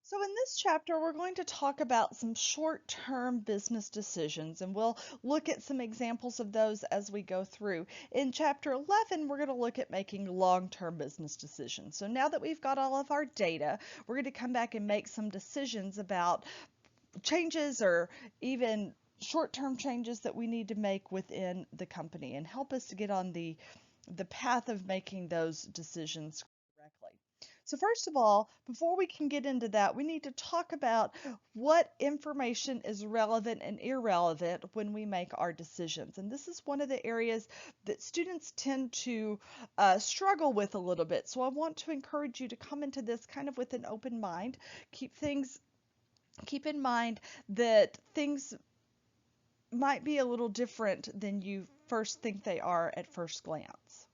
So in this chapter, we're going to talk about some short-term business decisions, and we'll look at some examples of those as we go through. In chapter 11, we're going to look at making long-term business decisions. So now that we've got all of our data, we're going to come back and make some decisions about changes or even short-term changes that we need to make within the company and help us to get on the path of making those decisions correctly. So first of all, before we can get into that, we need to talk about what information is relevant and irrelevant when we make our decisions. And this is one of the areas that students tend to struggle with a little bit. So I want to encourage you to come into this kind of with an open mind. Keep in mind that things might be a little different than you first think they are at first glance.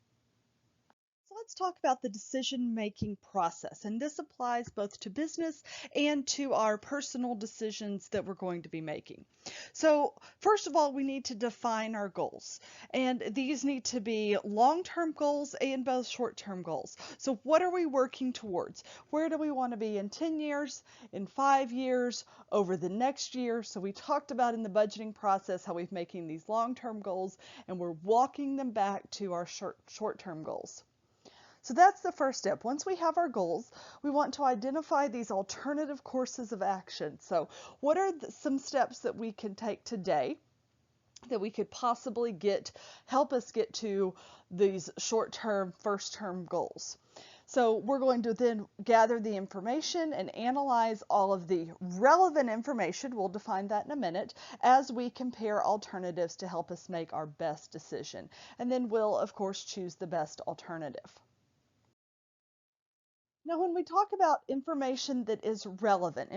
So let's talk about the decision-making process, and this applies both to business and to our personal decisions that we're going to be making. So first of all, we need to define our goals, and these need to be long-term goals and both short-term goals. So what are we working towards? Where do we want to be in 10 years, in 5 years, over the next year? So we talked about in the budgeting process how we're making these long-term goals and we're walking them back to our short-term goals. So that's the first step. Once we have our goals, we want to identify these alternative courses of action. So what are some steps that we can take today that we could possibly help us get to these short-term, first-term goals? So we're going to then gather the information and analyze all of the relevant information, we'll define that in a minute, as we compare alternatives to help us make our best decision. And then we'll, of course, choose the best alternative. Now, when we talk about information that is relevant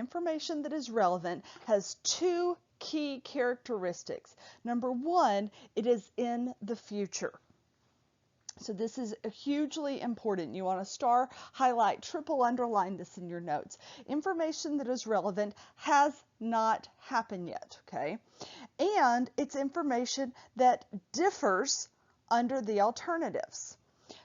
has two key characteristics. Number one, it is in the future. So this is hugely important. You want to star, highlight, triple underline this in your notes. Information that is relevant has not happened yet, okay? And it's information that differs under the alternatives.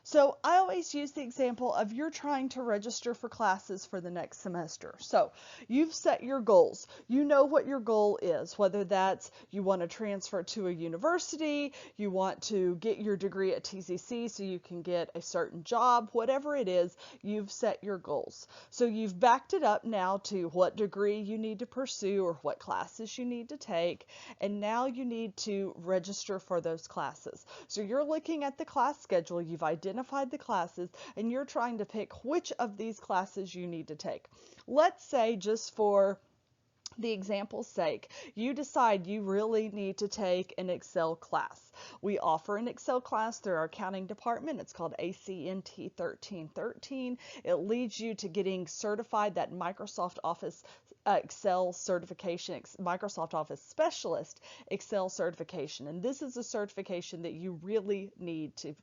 So I always use the example of you're trying to register for classes for the next semester. So you've set your goals. You know what your goal is, whether that's you want to transfer to a university, you want to get your degree at TCC so you can get a certain job, whatever it is, you've set your goals. So you've backed it up now to what degree you need to pursue or what classes you need to take, and now you need to register for those classes. So you're looking at the class schedule, you've identified the classes, and you're trying to pick which of these classes you need to take. Let's say, just for the example's sake, you decide you really need to take an Excel class. We offer an Excel class through our accounting department. It's called ACNT 1313. It leads you to getting certified, that Microsoft Office Excel certification, Microsoft Office Specialist Excel certification. And this is a certification that you really need to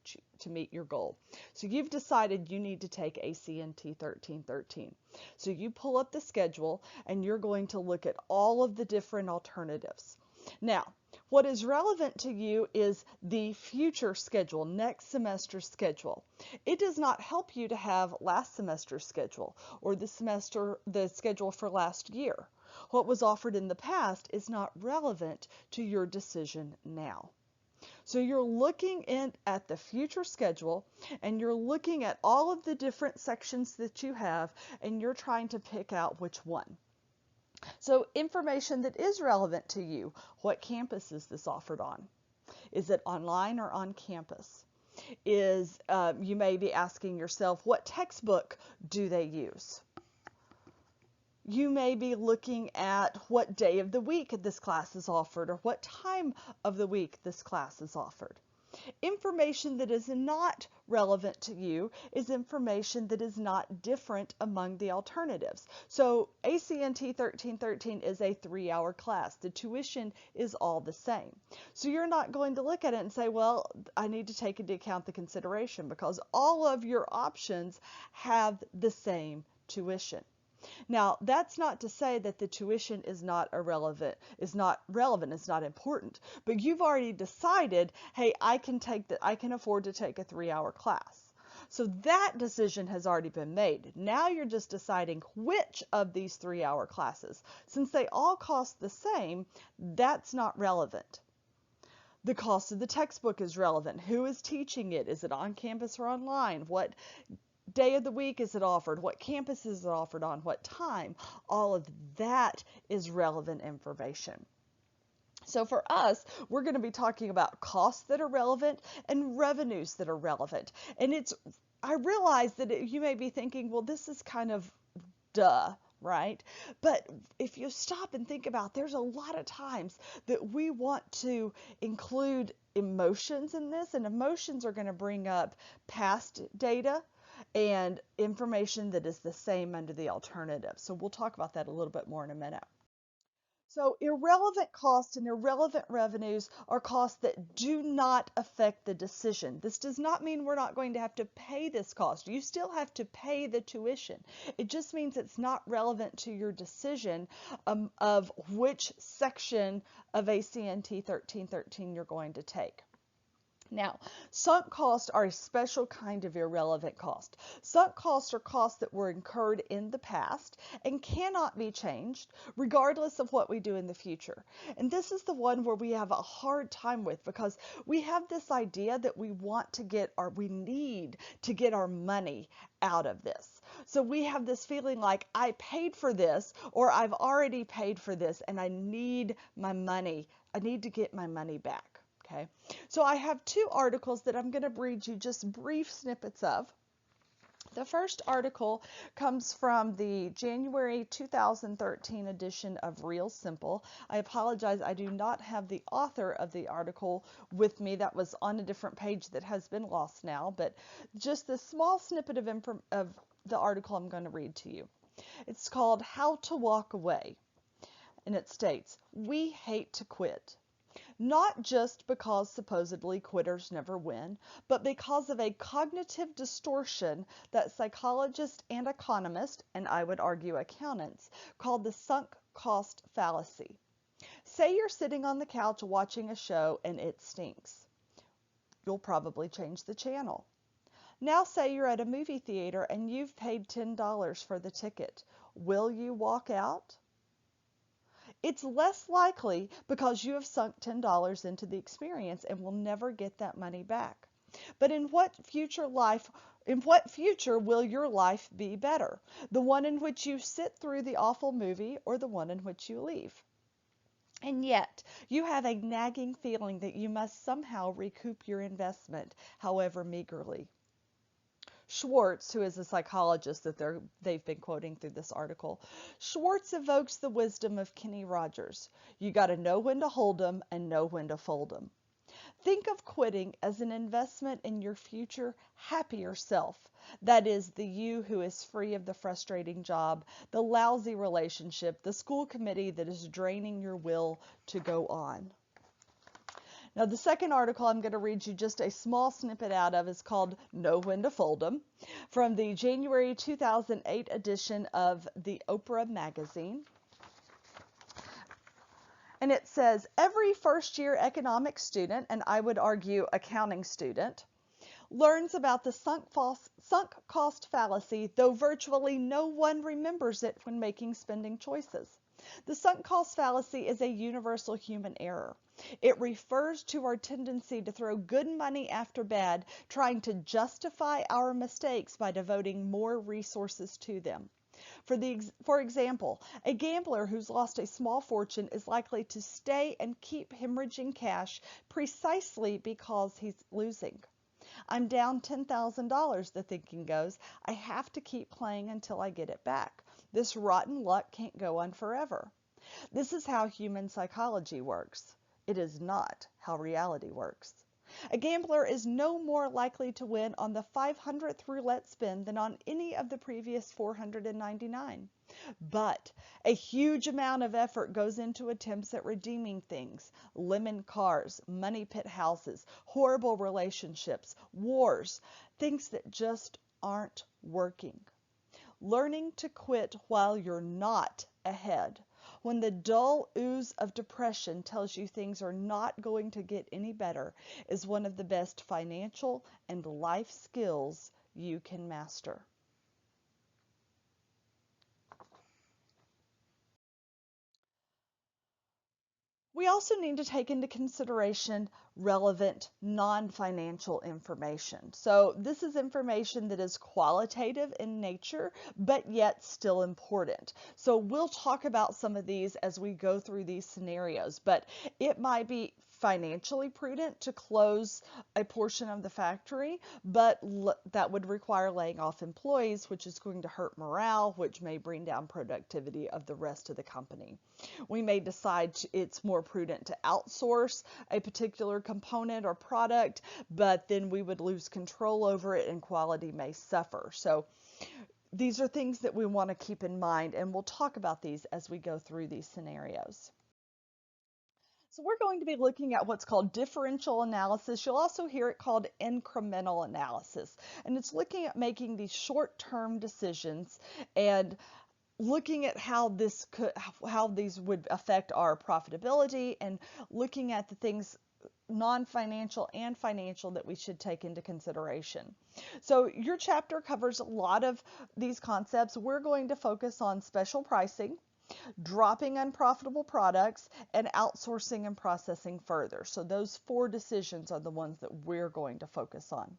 meet your goal. So you've decided you need to take ACNT 1313. So you pull up the schedule and you're going to look at all of the different alternatives. Now, what is relevant to you is the future schedule, next semester schedule. It does not help you to have last semester's schedule or the schedule for last year. What was offered in the past is not relevant to your decision now. So you're looking at the future schedule and you're looking at all of the different sections that you have and you're trying to pick out which one. So information that is relevant to you, what campus is this offered on? Is it online or on campus? You may be asking yourself, what textbook do they use? You may be looking at what day of the week this class is offered or what time of the week this class is offered. Information that is not relevant to you is information that is not different among the alternatives. So ACNT 1313 is a 3-hour class. The tuition is all the same. So you're not going to look at it and say, well, I need to take into account the consideration, because all of your options have the same tuition. Now, that's not to say that the tuition is not relevant, it's not important, but you've already decided, hey, I can afford to take a 3-hour class. So that decision has already been made. Now you're just deciding which of these 3-hour classes. Since they all cost the same, that's not relevant. The cost of the textbook is relevant. Who is teaching it? Is it on campus or online? What day of the week is it offered? What campus is it offered on? What time? All of that is relevant information. So for us, we're going to be talking about costs that are relevant and revenues that are relevant. And I realize that you may be thinking, well, this is kind of duh, right? But if you stop and think about, there's a lot of times that we want to include emotions in this, and emotions are going to bring up past data and information that is the same under the alternative. So we'll talk about that a little bit more in a minute. So irrelevant costs and irrelevant revenues are costs that do not affect the decision. This does not mean we're not going to have to pay this cost. You still have to pay the tuition. It just means it's not relevant to your decision of which section of ACNT 1313 you're going to take. Now, sunk costs are a special kind of irrelevant cost. Sunk costs are costs that were incurred in the past and cannot be changed regardless of what we do in the future. And this is the one where we have a hard time with, because we have this idea that we need to get our money out of this. So we have this feeling like, I paid for this, or I've already paid for this and I need my money. I need to get my money back. Okay, so I have two articles that I'm going to read you just brief snippets of. The first article comes from the January 2013 edition of Real Simple. I apologize, I do not have the author of the article with me. That was on a different page that has been lost now, but just the small snippet of the article I'm going to read to you. It's called How to Walk Away, and it states, "We hate to quit. Not just because supposedly quitters never win, but because of a cognitive distortion that psychologists and economists, and I would argue accountants, call the sunk cost fallacy. Say you're sitting on the couch watching a show and it stinks. You'll probably change the channel. Now say you're at a movie theater and you've paid $10 for the ticket. Will you walk out? It's less likely because you have sunk $10 into the experience and will never get that money back. But in what future will your life be better? The one in which you sit through the awful movie, or the one in which you leave? And yet, you have a nagging feeling that you must somehow recoup your investment, however meagerly." Schwartz, who is a psychologist that they've been quoting through this article, Schwartz evokes the wisdom of Kenny Rogers. You got to know when to hold 'em and know when to fold 'em. Think of quitting as an investment in your future happier self. That is, the you who is free of the frustrating job, the lousy relationship, the school committee that is draining your will to go on. Now, the second article I'm going to read you just a small snippet out of is called Know When to Fold 'em, from the January 2008 edition of the Oprah magazine. And it says, every first-year economics student, and I would argue accounting student, learns about the sunk cost fallacy, though virtually no one remembers it when making spending choices. The sunk cost fallacy is a universal human error. It refers to our tendency to throw good money after bad, trying to justify our mistakes by devoting more resources to them. For example, a gambler who's lost a small fortune is likely to stay and keep hemorrhaging cash precisely because he's losing. I'm down $10,000, the thinking goes. I have to keep playing until I get it back. This rotten luck can't go on forever. This is how human psychology works. It is not how reality works. A gambler is no more likely to win on the 500th roulette spin than on any of the previous 499. But a huge amount of effort goes into attempts at redeeming things: lemon cars, money pit houses, horrible relationships, wars, things that just aren't working. Learning to quit while you're not ahead, when the dull ooze of depression tells you things are not going to get any better, is one of the best financial and life skills you can master. We also need to take into consideration relevant non-financial information. So this is information that is qualitative in nature, but yet still important. So we'll talk about some of these as we go through these scenarios, but it might be financially prudent to close a portion of the factory, but that would require laying off employees, which is going to hurt morale, which may bring down productivity of the rest of the company. We may decide it's more prudent to outsource a particular component or product, but then we would lose control over it and quality may suffer. So these are things that we want to keep in mind, and we'll talk about these as we go through these scenarios. So we're going to be looking at what's called differential analysis. You'll also hear it called incremental analysis. And it's looking at making these short-term decisions and looking at how these would affect our profitability and looking at the things non-financial and financial that we should take into consideration. So your chapter covers a lot of these concepts. We're going to focus on special pricing, dropping unprofitable products, and outsourcing and processing further. So those 4 decisions are the ones that we're going to focus on.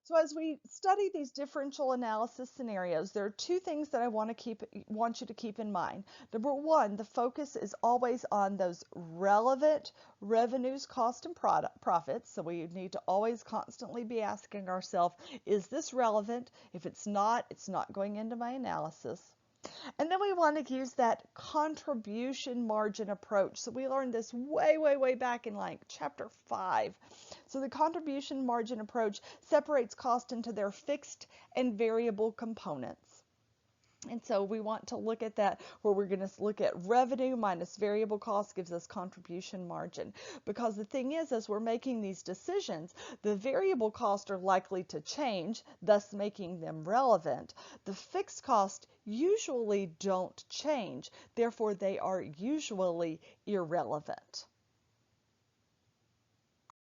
So as we study these differential analysis scenarios, there are 2 things that I want you to keep in mind. Number 1, the focus is always on those relevant revenues, cost, and profits. So we need to always constantly be asking ourselves, is this relevant? If it's not going into my analysis. And then we want to use that contribution margin approach. So we learned this way back in like chapter 5. So the contribution margin approach separates cost into their fixed and variable components. And so we want to look at that where we're going to look at revenue minus variable cost gives us contribution margin. Because the thing is, as we're making these decisions, the variable costs are likely to change, thus making them relevant. The fixed costs usually don't change, therefore they are usually irrelevant.